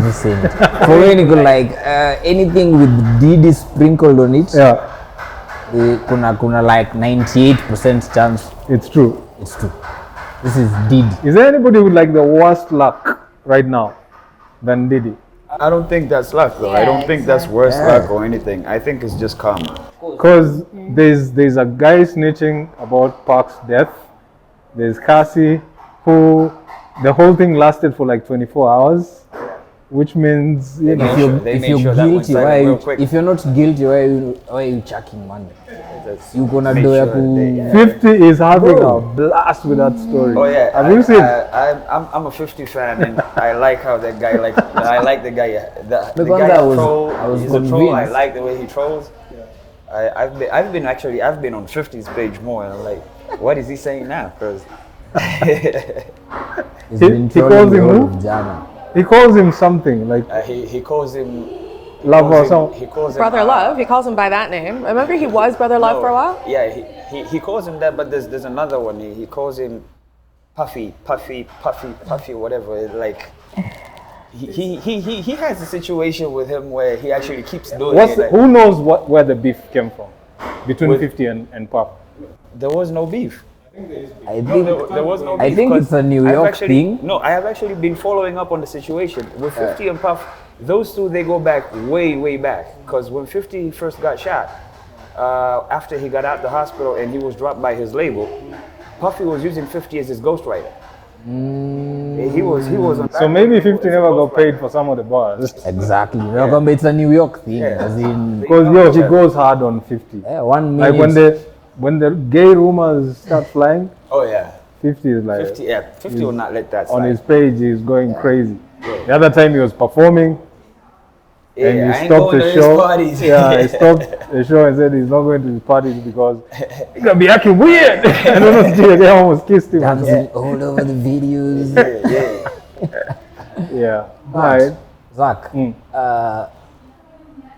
100%. For any like anything with Diddy sprinkled on it, kuna like 98% chance. It's true. It's true. This is Diddy. Is there anybody with like the worst luck right now than Diddy? I don't think that's luck though. I don't think that's worse luck or anything. I think it's just karma. Because there's a guy snitching about Park's death. There's Cassie, who the whole thing lasted for like 24 hours, which means if you're guilty, if you're not guilty, why are you chucking money? You gonna do 50 is having a blast with that story. Oh yeah, have you seen? I'm a 50 fan, and I like how that guy I like the guy. The guy I was he's a troll. I like the way he trolls. I've been on 50's page more, and I'm like, what is he saying now? Because he calls him who? He calls him something like he calls him Love or something. He calls him Brother Love. He calls him by that name. Remember, he was Brother Love for a while. Yeah, he calls him that, but there's another one. He calls him Puffy, whatever. Like he has a situation with him where he actually keeps doing it. Who knows where the beef came from between 50 and Puff? There was no beef. I think there was no beef. I think it's a New York thing. No, I have actually been following up on the situation with 50 and Puff. Those two, they go back way back. Because when 50 first got shot, after he got out the hospital and he was dropped by his label, Puffy was using 50 as his ghostwriter. He was on. So maybe 50 never got paid for some of the bars. Exactly. Yeah. It's a New York thing. Because he goes hard on 50. Yeah, 1 minute. Like when the gay rumors start flying. Oh yeah. 50 is like 50 will not let that slide. On his page, he's going crazy. Yeah. The other time he was performing. And he stopped the show. He stopped the show and said he's not going to his parties because he's gonna be acting weird. I don't know if they almost kissed him. Dancing all over the videos. Yeah. Alright. Zach,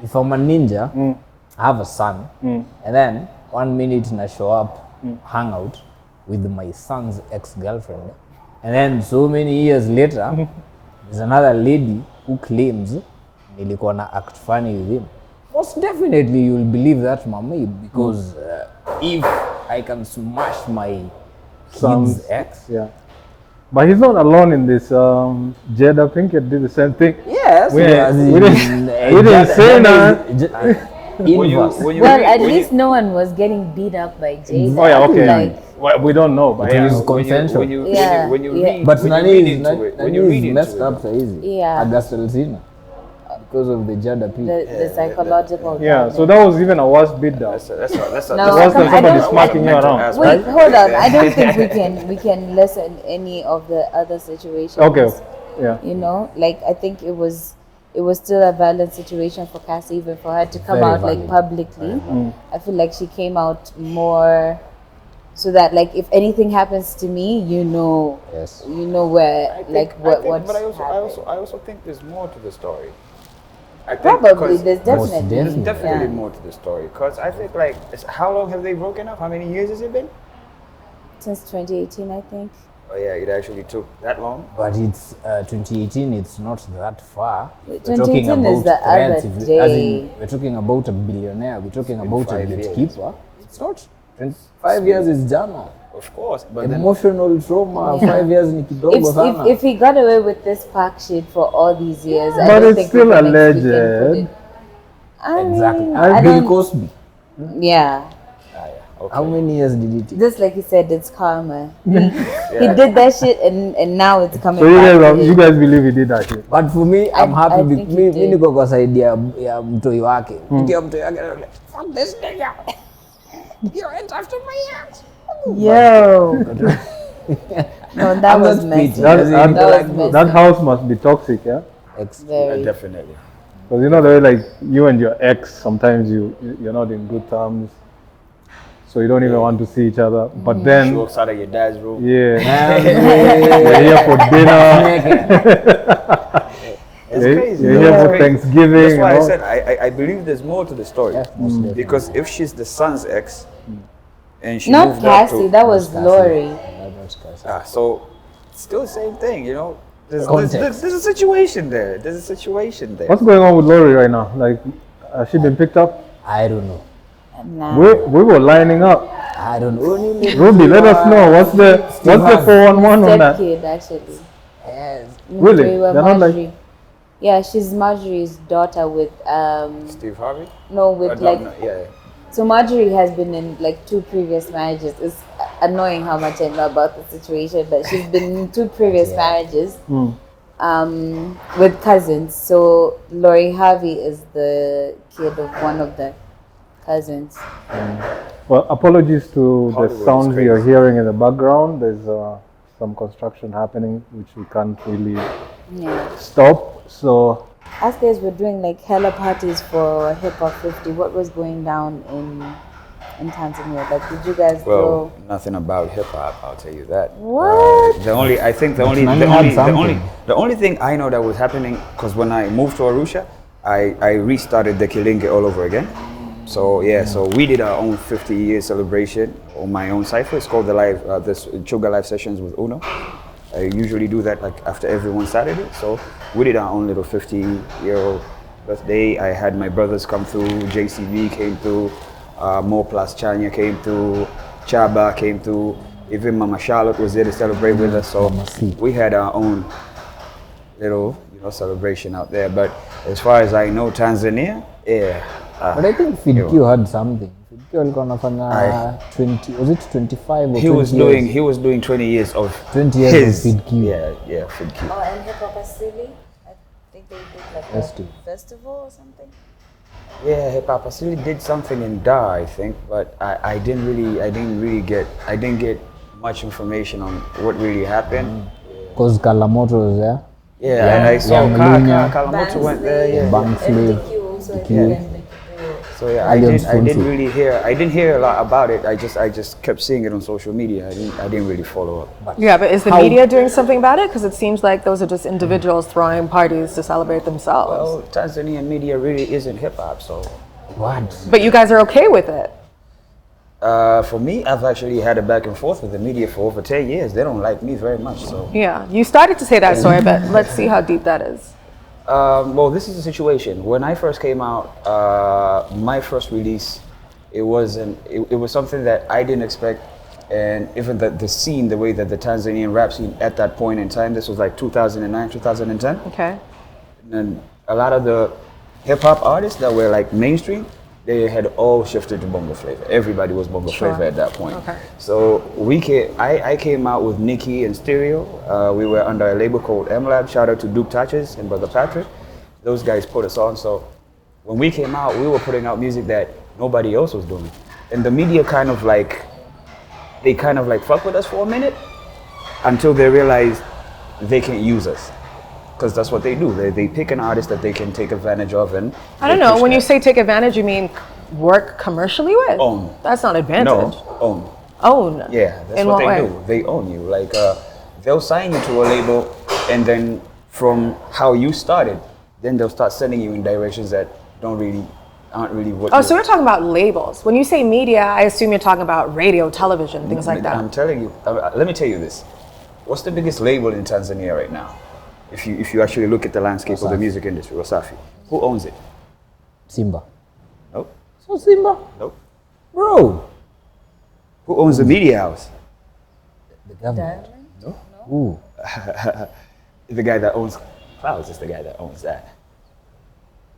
if I'm a ninja, I have a son, and then 1 minute I show up, hang out with my son's ex-girlfriend, and then so many years later, there's another lady who claims nilikuwa na act funny with him. Most definitely you'll believe that, mommy, because if I can smash my kid's ex. Yeah. But he's not alone in this. Jada Pinkett did the same thing. Yes. We didn't say that. Well, at least no one was getting beat up by Jada. Oh yeah, okay. Well, we don't know, but it was consensual. When you read, but Nani is messed up so easy. Yeah. Agastelzina. Because of the Jada Pinkett. The psychological. Yeah, so that was even a worse beat down. That's worse than somebody smacking you around. Wait, hold on. I don't think we can lessen any of the other situations. Okay. Yeah. You know, like I think it was still a violent situation for Cassie, even for her to come out like publicly. I feel like she came out more so that like if anything happens to me, you know where what. But I also think there's more to the story. Probably there's definitely more to the story because I think like how long have they broken up? How many years has it been? Since 2018, I think. Oh yeah, it actually took that long. But it's 2018. It's not that far. 2018 is the other day. We're talking about a billionaire. We're talking about a gatekeeper. It's not. 5 years is jana. Of course, but emotional trauma. 5 years ni kidogo sana. If he got away with this pack shit for all these years, but I don't think still alleged. Exactly. Bill Cosby. Yeah. Okay. How many years did it take? Just like you said, it's karma. He did that shit and now it's coming so back. You guys believe he did that shit? But for me, I'm happy because me niko kwa side ya mtoi wake. Nikiwa mtoi wake, fuck this nigga. You went after my ass. Yo. No, that was messy. That house must be toxic, yeah? Definitely. Because you know the way like you and your ex, sometimes you're not in good terms. So you don't even want to see each other. But then she walks out of your dad's room. Yeah. You're here for dinner. It's crazy. You're here for Thanksgiving. That's why I said I believe there's more to the story. Because if she's the son's ex and she not moved Cassie, up to, that was Lori. So still the same thing, you know. There's a situation there. There's a situation there. What's going on with Lori right now? Like, has she been picked up? I don't know. Nah. We were lining up. I don't know. Ruby, let us know. What's the 411 on that? Kid, actually. Yes. Really? They were They're not Marjorie. Yeah, she's Marjorie's daughter with Steve Harvey? no, with No, like no, yeah. so Marjorie has been in like 2 previous marriages. It's annoying how much I know about the situation, but she's been in 2 previous marriages with cousins. So Lori Harvey is the kid of one of the cousins. Well, apologies to Hollywood the is sounds crazy. you're hearing in the background. There's some construction happening which we can't really Yeah. stop. So As guys were doing like hella parties for Hip Hop 50, what was going down in Tanzania? Like, did you guys Well, go? nothing about hip hop, I'll tell you that. What? The only thing I know that was happening, because when I moved to Arusha, I restarted the Kilinge all over again. So yeah, so we did our own 50-year celebration on my own cipher. It's called the Sugar Live Sessions with Uno. I usually do that like after every one Saturday. So we did our own little 50-year-old birthday. I had my brothers come through, JCB came through, Mo Plus Chanya came through, Chaba came through, even Mama Charlotte was there to celebrate with us. So we had our own little, celebration out there. But as far as I know, Tanzania, yeah. But I think FidQ had something. FidQ alikuwa anafanya 20, was it 25 or 20 years? He was doing 20 years of 20 years his, of FidQ. Yeah, FidQ. Oh, and Hip Hop Asili? I think they did like Festival. a festival or something. Yeah, Hip Hop Asili did something in Dar, I think, but I didn't get much information on what really happened. Because Kalamoto was there. Yeah, and I saw Lunya. Kalamoto went there. Yeah. Bankslave. MDQ also. MDQ. So yeah, Alliance I didn't Fonsi. really hear. I didn't hear a lot about it. I just kept seeing it on social media. I didn't really follow up. Yeah, but is the media doing something about it? Because it seems like those are just individuals throwing parties to celebrate themselves. Well, Tanzanian media really isn't hip hop, so. What? But you guys are okay with it. For me, I've actually had a back and forth with the media for over 10 years. They don't like me very much, so. Yeah, you started to say that story, but let's see how deep that is. Well, this is the situation. When I first came out, my first release, it was something that I didn't expect, and even the scene, the way that the Tanzanian rap scene at that point in time, this was like 2009, 2010, Okay. and a lot of the hip hop artists that were like mainstream, they had all shifted to bongo flavor. Everybody was bongo flavor at that point. Okay. So I came out with Nikki and Stereo. We were under a label called M-Lab. Shout out to Duke Touches and Brother Patrick. Those guys put us on. So when we came out, we were putting out music that nobody else was doing. And the media kind of like fuck with us for a minute until they realized they can't use us. Because that's what they do. They pick an artist that they can take advantage of, and I don't know. When you say take advantage, you mean work commercially with? Own. That's not advantage. No, own. Own. Yeah, that's In what they way? do. They own you. Like they'll sign you to a label, and then from how you started, then they'll start sending you in directions that aren't really what. Oh, so we're talking about labels. When you say media, I assume you're talking about radio, television, things like that. I'm telling you. Let me tell you this. What's the biggest label in Tanzania right now? If you actually look at the landscape of the music industry, Wasafi. Who owns it? Simba. Nope. So Simba? Nope. Bro. Who owns the media house? The government. No. Ooh. The guy that owns Clouds is the guy that owns that.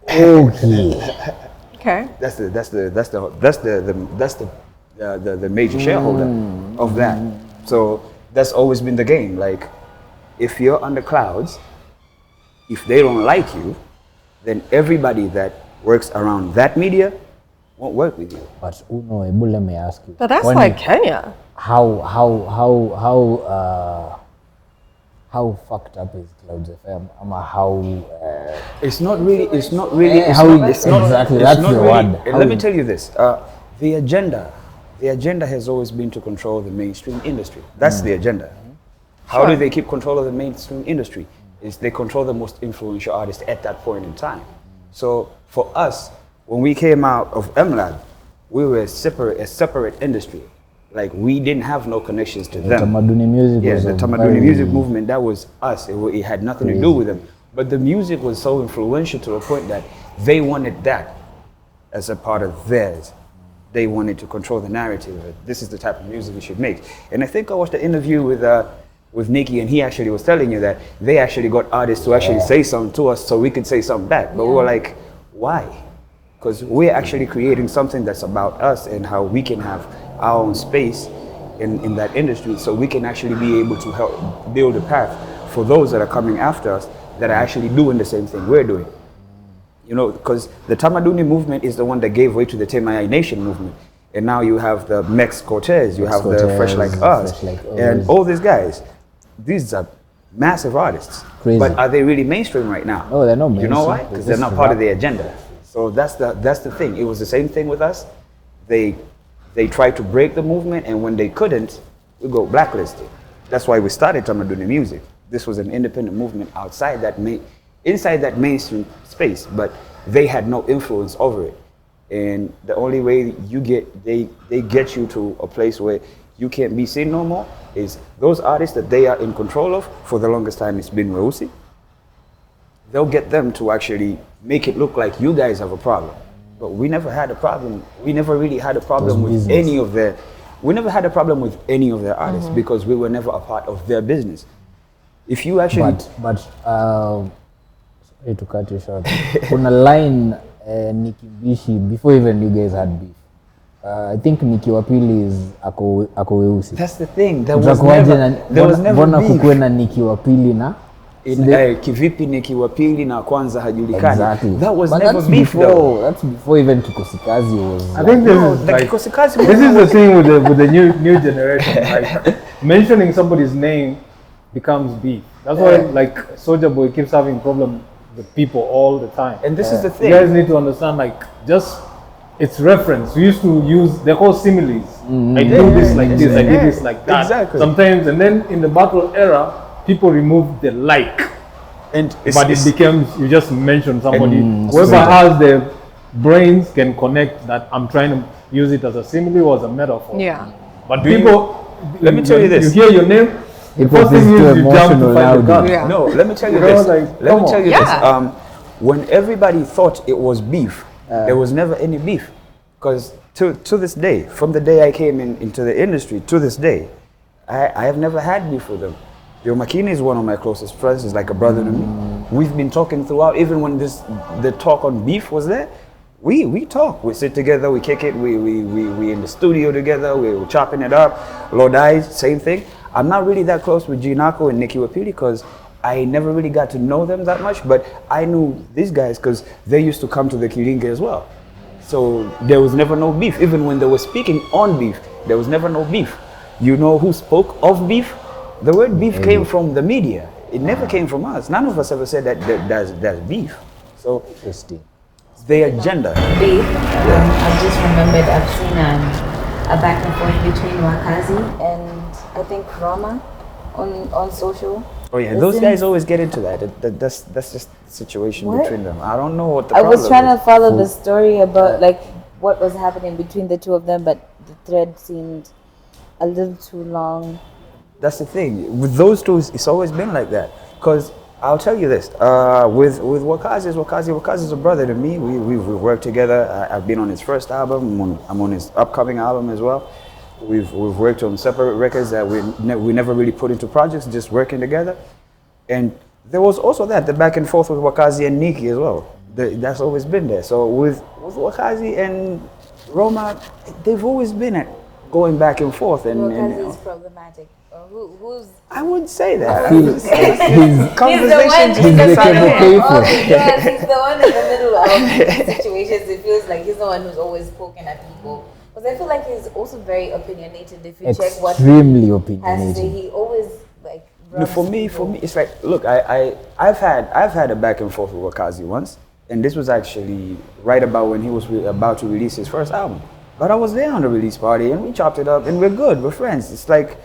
Okay. Okay. That's the major shareholder of that. So that's always been the game. Like, if you're under Clouds, if they don't like you, then everybody that works around that media won't work with you. But Uno, Ebu, let me ask you. But that's When- like Kenya. How fucked up is Clouds FM? How It's not really. exactly that's the word. Let me tell you this: the agenda has always been to control the mainstream industry. That's the agenda. How do they keep control of the mainstream industry? Is they control the most influential artists at that point in time. So for us, when we came out of M-Lab, we were a separate industry. Like we didn't have no connections to The them. Tamaduni music Yeah, was the a Tamaduni very- music movement, that was us. It had nothing to do Crazy. with them. But the music was so influential to the point that they wanted that as a part of theirs. They wanted to control the narrative. This is the type of music we should make. And I think I watched the interview with Nicki, and he actually was telling you that they actually got artists to actually say something to us so we could say something back. But we were like, why? Because we're actually creating something that's about us and how we can have our own space in that industry, so we can actually be able to help build a path for those that are coming after us that are actually doing the same thing we're doing. You know, because the Tamaduni movement is the one that gave way to the Temayai Nation movement. And now you have the Mex Cortez, you have the Fresh Like Us, and all these guys. These are massive artists. Crazy. But are they really mainstream right now? No, they're not You know why? mainstream. Because It's they're not just part of rap. the agenda. So that's the thing. It was the same thing with us. They tried to break the movement, and when they couldn't, we go blacklisted. That's why we started Tamaduni Music. This was an independent movement outside that inside that mainstream space, but they had no influence over it. And the only way they get you to a place where you can't be seen no more is those artists that they are in control of. For the longest time, it's been Weusi. They'll get them to actually make it look like you guys have a problem. But we never had a problem. We never really had a problem with business. any of their. We never had a problem with any of their artists because we were never a part of their business. If you actually, But sorry to cut you short. Kuna line Nicki Bishi before even you guys had beef. I think Nicki wa pili is ako weusi. that's the thing. There was Utakuwaje never, na- there was never mbona beef. kukuwe na Nicki wa pili na Kivipi Nicki wa pili na kwanza hajulikani? exactly. That was But never that's beef before, though. That's before even Kikosi Kazi was. I think this is The like Kikosi Kazi this is movement the was- thing with the new generation. Like mentioning somebody's name becomes beef. That's why like Soulja Boy keeps having problem with people all the time. And this is the You thing. guys need to understand, like, just it's reference. We used to use, they're called similes. I do this like this, I did this like that. Exactly. Sometimes, and then in the battle era, people remove the like. And But it becomes, you just mention somebody. Whoever straight up. has the brains can connect that I'm trying to use it as a simile or as a metaphor. Yeah. But Do you- people, let me tell you this. You hear your name, the It first was thing too is you jump to emotional find the nowadays. gun. Yeah. No, let me tell you You know, this. like, Let come me tell you on. this. When everybody thought it was beef, there was never any beef. Because to this day, from the day I came into the industry to this day, I have never had beef with them. Yo Makini is one of my closest friends. He's like a brother to me. We've been talking throughout, even when the talk on beef was there. We talk. We sit together. We kick it. We in the studio together. We're chopping it up. Lodai, same thing. I'm not really that close with Ginako and Nicki Wapili because I never really got to know them that much. But I knew these guys because they used to come to the Kilinge as well. So there was never no beef. Even when they were speaking on beef, there was never no beef. You know who spoke of beef? The word beef came from the media. It never came from us. None of us ever said that that's beef. So Interesting. their agenda. Beef. I've just remembered I've seen a back and forth between Wakazi and I think Roma on social. Oh yeah, Isn't- those guys always get into that. That's just the situation What? between them. I don't know what the I problem was trying is. to follow the story about like what was happening between the two of them, but the thread seemed a little too long. That's the thing. With those two, it's always been like that. Because I'll tell you this. With Wakazi is a brother to me. We worked together. I've been on his first album. I'm on his upcoming album as well. We've worked on separate records that we never really put into projects, just working together. And there was also the back and forth with Wakazi and Nicki as well. That's always been there. So with Wakazi and Roma, they've always been going back and forth. And Wakazi is problematic. Who's I wouldn't say that. His Conversations he's the careful. Yes, he's the one in the middle of situations. It feels like he's the one who's always poking at people. Because I feel like he's also very opinionated. If you check what Extremely he has to say, opinionated. he always like. No, for me, it's like, look, I've had a back and forth with Wakazi once, and this was actually right about when he was about to release his first album. But I was there on the release party, and we chopped it up, and we're good, we're friends. It's like,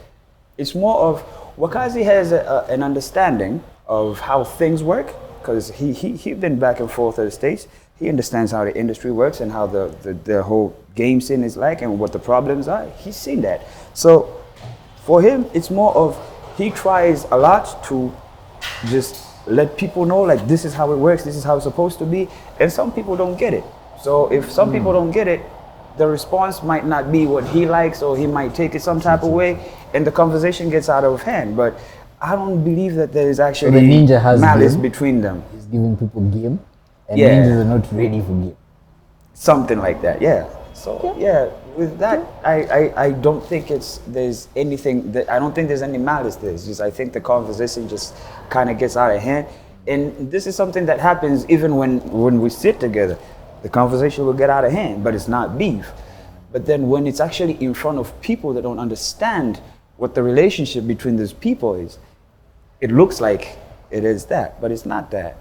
it's more of Wakazi has an understanding of how things work because he been back and forth to the States. He understands how the industry works and how the whole game scene is like and what the problems are. He's seen that. So for him, it's more of he tries a lot to just let people know like this is how it works, this is how it's supposed to be, and some people don't get it. So if some people don't get it, the response might not be what he likes, or he might take it some type of way, and the conversation gets out of hand. But I don't believe that there is actually the ninja has malice game. Between them. He's giving people game, and Yeah. ninjas are not ready for game. Something like that, yeah. So yeah, with that, I don't think there's anything that I don't think there's any malice there. It's just I think the conversation just kind of gets out of hand, and this is something that happens even when we sit together. The conversation will get out of hand, but it's not beef. But then when it's actually in front of people that don't understand what the relationship between those people is, it looks like it is that, but it's not that.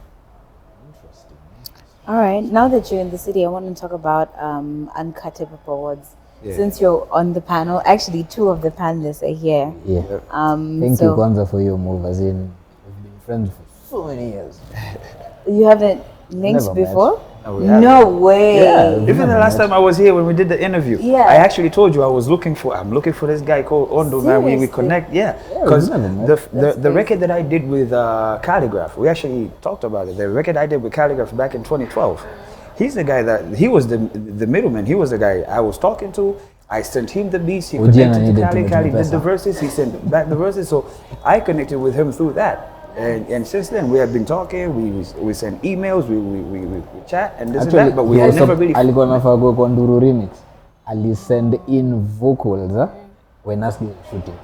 All right, now that you're in the city, I want to talk about Uncut Hip Hop Awards. Yeah. Since you're on the panel, actually 2 of the panelists are here. Yeah. Thank so you, Kwanzaa, for your move. As in, we've been friends for so many years. You haven't linked Never met. before? No, we haven't. No way. Yeah, even the last time I was here when we did the interview, Yeah. I actually told you I'm looking for this guy called Ondo, man. We Seriously? connect, yeah. Yeah, Because we've never met. the record that I did with Calligraph, we actually talked about it. The record I did with Calligraph back in 2012, he's the guy he was the middleman. He was the guy I was talking to. I sent him the beats, he Ujana connected to needed to Cali, make Cali it did the better. verses, he sent back the verses, so I connected with him through that. And since then we have been talking, we send emails, we chat and this and that, but we have never really. Alikuwa nafaa kuwa kwa Nduru remix. Send in vocals when asking shooting.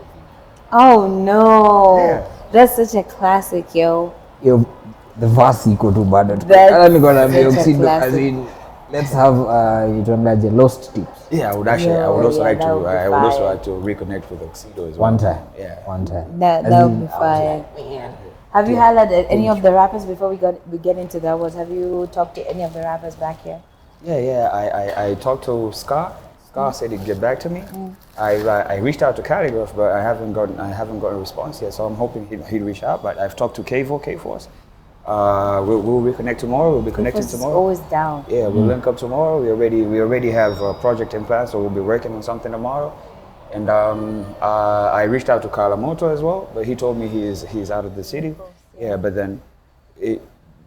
Oh no. Yeah. That's such a classic, yo. The verse iko tu bado. That's Hata niko na such a Oxido, classic. as in, let's have itondaje lost tips. Yeah, I would actually. Yeah, I would also like that to. would be I would also fire. like to reconnect with Oxido as well. One time. Yeah. One time. That As would in, be fire. Have you highlighted at any of the rappers before we get into that? Have you talked to any of the rappers back here? Yeah. I talked to Scar. Scar said he'd get back to me. I reached out to Calligraph, but I haven't gotten a response yet. So I'm hoping he'd reach out. But I've talked to K-Force. We'll reconnect tomorrow. We'll be connecting It's tomorrow. always down. Yeah, we'll link up tomorrow. We already have a project in plan, so we'll be working on something tomorrow. And I reached out to Kalamoto as well, but he told me he's out of the city. Yeah, but then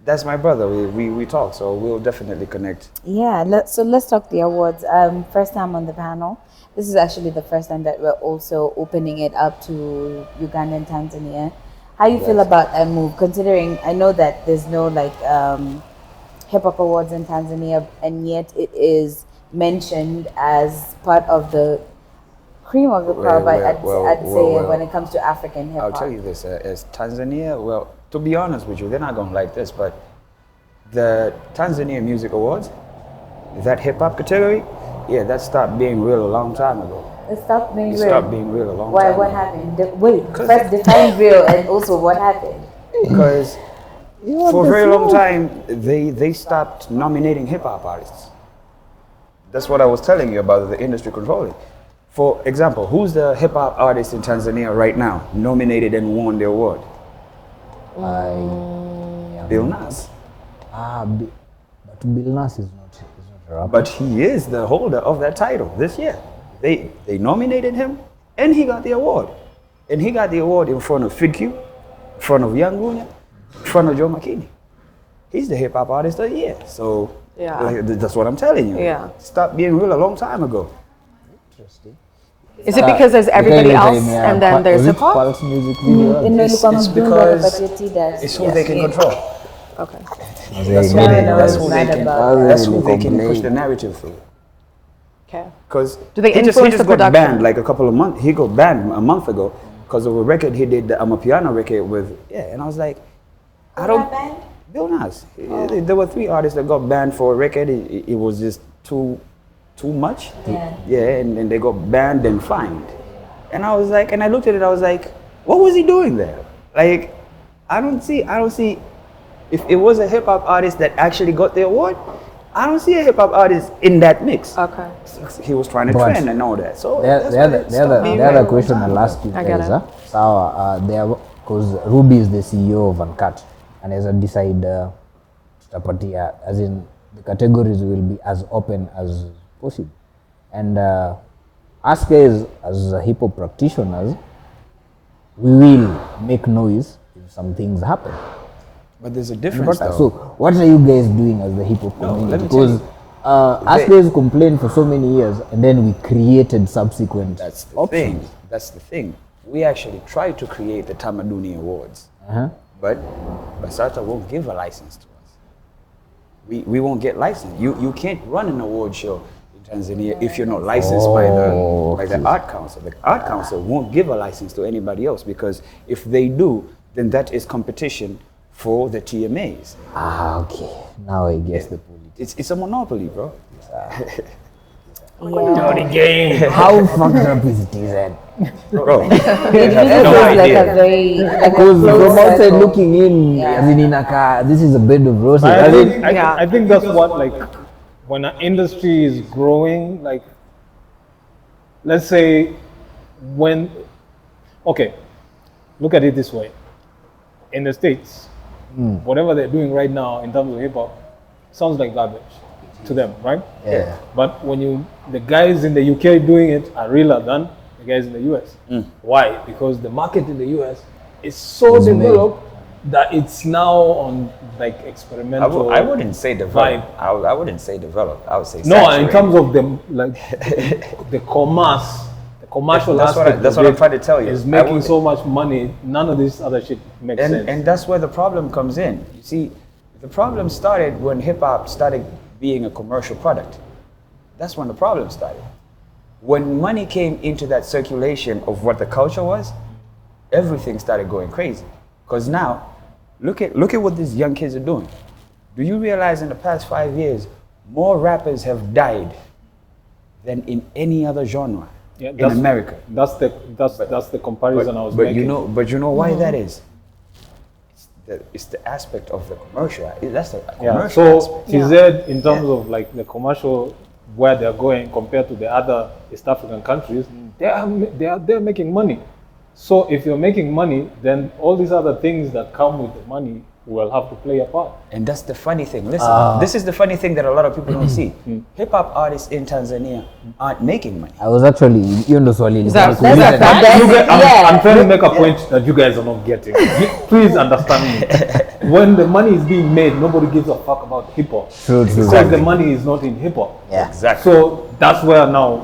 that's my brother. We talk, so we'll definitely connect. Yeah, so let's talk the awards. First time on the panel. This is actually the first time that we're also opening it up to Uganda and Tanzania. How you feel about that move, considering I know that there's no like hip hop awards in Tanzania, and yet it is mentioned as part of the cream of the crop. I'd say when it comes to African hip hop. I'll tell you this: as Tanzania, well, to be honest with you, they're not gonna like this, but the Tanzania Music Awards, that hip hop category, yeah, that stopped being real a long time ago. It stopped being It real. stopped being real a long Why? time What ago. happened? Wait, first define real, and also what happened. Because for a very long time they stopped nominating hip hop artists. That's what I was telling you about the industry controlling. For example, who's the hip hop artist in Tanzania right now nominated and won the award? Bill Nas. But Bill Nas is not a rapper. But he is the holder of that title this year. They nominated him and he got the award. And he got the award in front of Fid Q, in front of Young Gunya, in front of Joe McKinney. He's the hip hop artist of the year. So Yeah. like, that's what I'm telling you. Yeah. Stopped being real a long time ago. Interesting. Is it because there's everybody else and then there's hip hop? Pulse music video. It's because it's who they can control. Okay. That's who they can push the narrative through. Okay. Because Do they he just influence the got production? banned like a couple of months. He got banned a month ago because of a record he did, the Amapiano record with. Yeah, and I was like, I don't. Bill Nas. There were 3 artists that got banned for a record. It was just too much. Yeah, and then they got banned and fined. And I was like, and I looked at it. I was like, what was he doing there? Like, I don't see. If it was a hip hop artist that actually got the award, I don't see a hip hop artist in that mix. Okay. He was trying to But trend and all that. So The other question I'll ask you I get guys, it. because Ruby is the CEO of Uncut, and as I decide tutapatia, as in the categories will be as open as possible. And us guys, as hip hop practitioners, we will make noise if some things happen. But there's a difference though. So what are you guys doing as the hip hop community? let me tell Because us guys complained for so many years, and then we created subsequent That's the options. thing. That's the thing. We actually tried to create the Tamaduni Awards, but Basata won't give a license to us. We won't get licensed. You can't run an award show in Tanzania if you're not licensed by the Art Council. The Art Council won't give a license to anybody else, because if they do, then that is competition for the TMAs. Okay. Now I guess the politics. It's a monopoly, bro. Yeah. Game. How fucked up is TZ? Bro, It really no feels like idea. a very like Because a close from outside circle. looking in, Yeah. as in Inaka, this is a bed of roses. I As in- think, Yeah. I think that's what, like, when an industry is growing, like, let's say okay, look at it this way. In the States, whatever they're doing right now in terms of hip hop sounds like garbage to them, right? Yeah. But when the guys in the UK doing it are realer than the guys in the US. Why? Because the market in the US is so It's made. developed that it's now on like experimental. I wouldn't say developed. vibe. I wouldn't say developed. I would say No, saturated. in terms of the like the commerce, the commercial That's what I- aspect. that's of what I'm it trying to tell you. Is I making would- so much money. None of this other shit makes sense. And that's where the problem comes in. You see, the problem started when hip hop started being a commercial product. That's when the problem started. When money came into that circulation of what the culture was, everything started going crazy. Because now, look at what these young kids are doing. Do you realize in the past 5 years, more rappers have died than in any other genre Yeah, in America? That's the comparison I was But making. you know why that is? It's the aspect of the commercial. That's the Yeah. commercial So aspect. TZ, in terms of like the commercial, where they're going compared to the other East African countries, they're making money. So if you're making money, then all these other things that come with the money will have to play a part. And that's the funny thing. Listen, this is the funny thing that a lot of people don't see. Hip hop artists in Tanzania aren't making money. I was actually, hiyo ndo swali Is that- nilikuwa that's nakuuliza. a fact? You get, Yeah. I'm trying to make a point that you guys are not getting. Please understand me. When the money is being made, nobody gives a fuck about hip hop. True, true. Because Exactly. the money is not in hip hop. Yeah. Exactly. So that's where now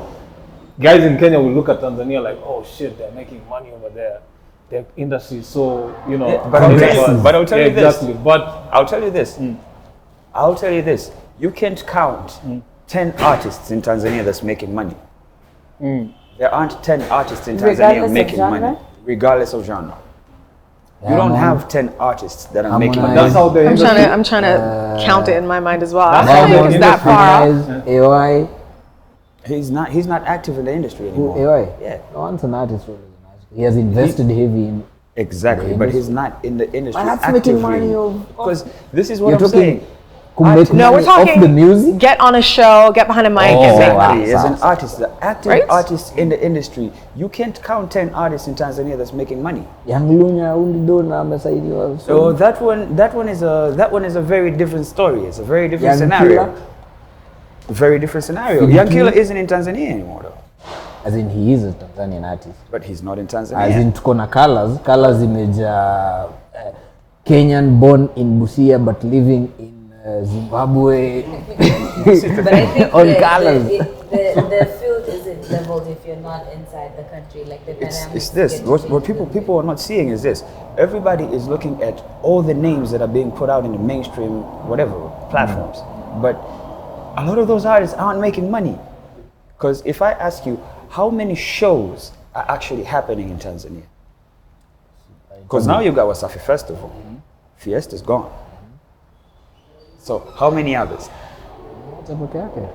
guys in Kenya will look at Tanzania like, oh shit, they're making money over there. The industry is so, you know. But I'll tell you- but I'll tell you this. Exactly. But I'll tell you this. I'll tell you this. You can't count 10 artists in Tanzania that's making money. There aren't 10 artists in Tanzania Regardless of making genre? money, regardless of genre. You don't have 10 artists that are making money. that's how the industry. I'm trying to count it in my mind as well. I That's don't how think the it's that industry far off. AY, He's not active in the industry anymore. AY. Yeah. No one's an artist really. He has invested heavy in. Exactly, but he's not in the industry But that's making actively. money Because this is what You're I'm talking saying. could make No, we're money off talking the music. get on a show, get behind a mic, and make money. Exactly. As an artist, the active Right? artist in the industry, you can't count 10 artists in Tanzania that's making money. Young Lunya, Ulidona, amesainiwa. So that one is a very different story. It's a very different Young scenario. Killer? Very different scenario. Philippines? Young Killer isn't in Tanzania anymore though. As in he is a Tanzanian artist. But he's not in As Tanzania. in tuko na colors imeja Kenyan born in Busia but living in Zimbabwe. But I think On the colors. field isn't leveled if you're not inside the country. Like the It's dynamics this. get What changed. people are not seeing is this. Everybody is looking at all the names that are being put out in the mainstream, whatever, platforms. But a lot of those artists aren't making money. Because if I ask you, how many shows are actually happening in Tanzania? Because now you got Wasafi Festival. Fiesta's gone. So how many others? Peke yake.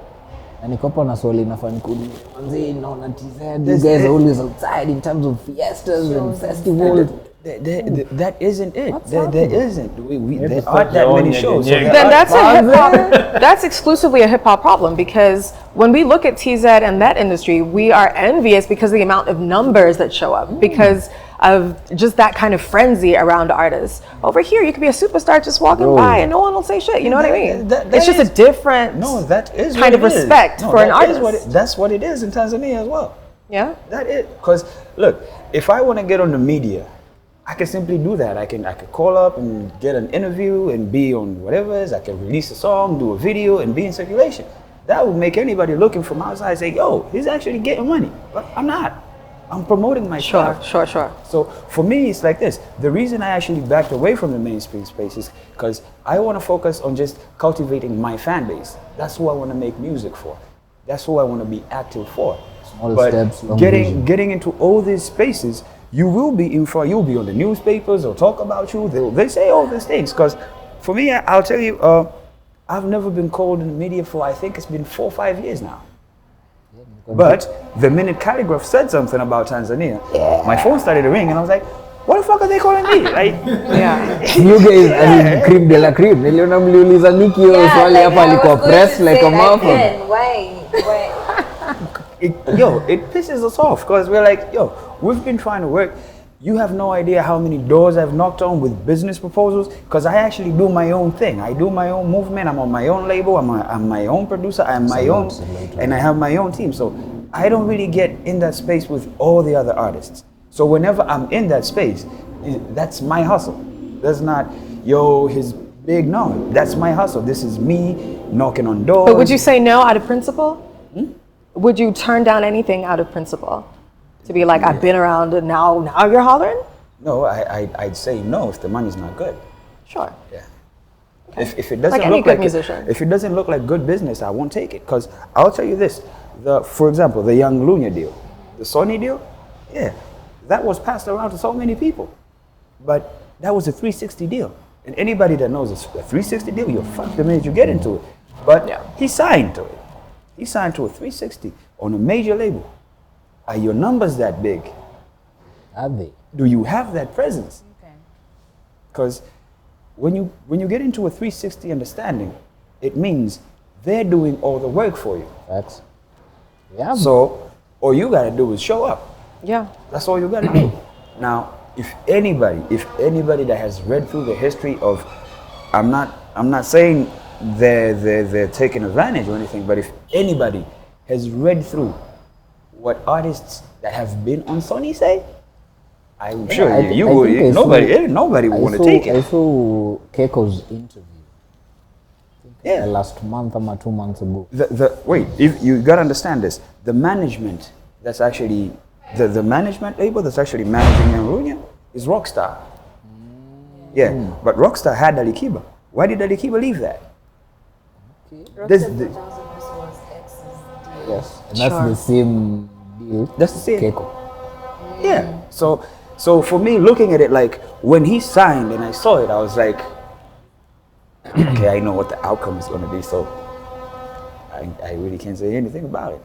Na niko hapo na swali nafanya kuni. Manzi naona TZ, you guys are always outside in terms of fiestas and festivals. That isn't it. What's There happening? isn't. There start aren't that your many own shows. again. So Yeah. Then that's a hip hop. That's exclusively a hip hop problem because when we look at TZ and that industry, we are envious because of the amount of numbers that show up. Because of just that kind of frenzy around artists. Over here, you could be a superstar just walking by and no one will say shit. You know what I mean? It's just a different kind of respect for an artist. That's what it is in Tanzania as well. Yeah? That is. Because, look, if I want to get on the media, I can simply do that. I could call up and get an interview and be on whatever it is. I can release a song, do a video, and be in circulation. That would make anybody looking from outside say, yo, he's actually getting money. But I'm not. I'm promoting myself. Sure. So for me, it's like this. The reason I actually backed away from the mainstream space is because I want to focus on just cultivating my fan base. That's who I want to make music for. That's who I want to be active for. Small but steps, long getting into all these spaces, you will be in front. You'll be on the newspapers. They'll talk about you. They say all these things. Because for me, I'll tell you, I've never been called in the media for, I think it's been 4 or 5 years now. But the minute Calligraph said something about Tanzania, my phone started to ring, and I was like, what the fuck are they calling me? Like, You guys, I mean, cream de la cream. Niliona mliuliza Nikki swali hapa alikuwa pressed like a muffin. Why? It pisses us off because we're like, we've been trying to work. You have no idea how many doors I've knocked on with business proposals because I actually do my own thing. I do my own movement. I'm on my own label. I'm my own producer. I'm my own, and I have my own team. So I don't really get in that space with all the other artists. So whenever I'm in that space, that's my hustle. That's not, his big, no. That's my hustle. This is me knocking on doors. But would you say no out of principle? Would you turn down anything out of principle? To be like, I've been around and now you're hollering? No, I'd say no if the money's not good. Sure. Yeah. Okay. If it doesn't like any look good like musician. If it doesn't look like good business, I won't take it. Because I'll tell you this, for example, the Young Lunya deal, the Sony deal, that was passed around to so many people. But that was a 360 deal. And anybody that knows a 360 deal, you're fucked the minute you get into it. But he signed to it. He signed to a 360 on a major label. Are your numbers that big? Are they? Do you have that presence? Okay. Because when you get into a 360 understanding, it means they're doing all the work for you. Facts. Yeah. So all you gotta do is show up. Yeah. That's all you gotta do. Now, if anybody that has read through the history of, I'm not saying they're taking advantage or anything, but if anybody has read through what artists that have been on Sony say, I'm sure nobody would want to take it. I saw Keiko's interview. Last month or 2 months ago. If you gotta understand this, the management that's actually the management label that's actually managing Nyarunya is Rockstar. But Rockstar had Alikiba. Why did Alikiba leave that? Yes, and that's the same deal. That's the same. Keiko. Yeah. So for me, looking at it, like when he signed and I saw it, I was like, okay, I know what the outcome is going to be. So I really can't say anything about it.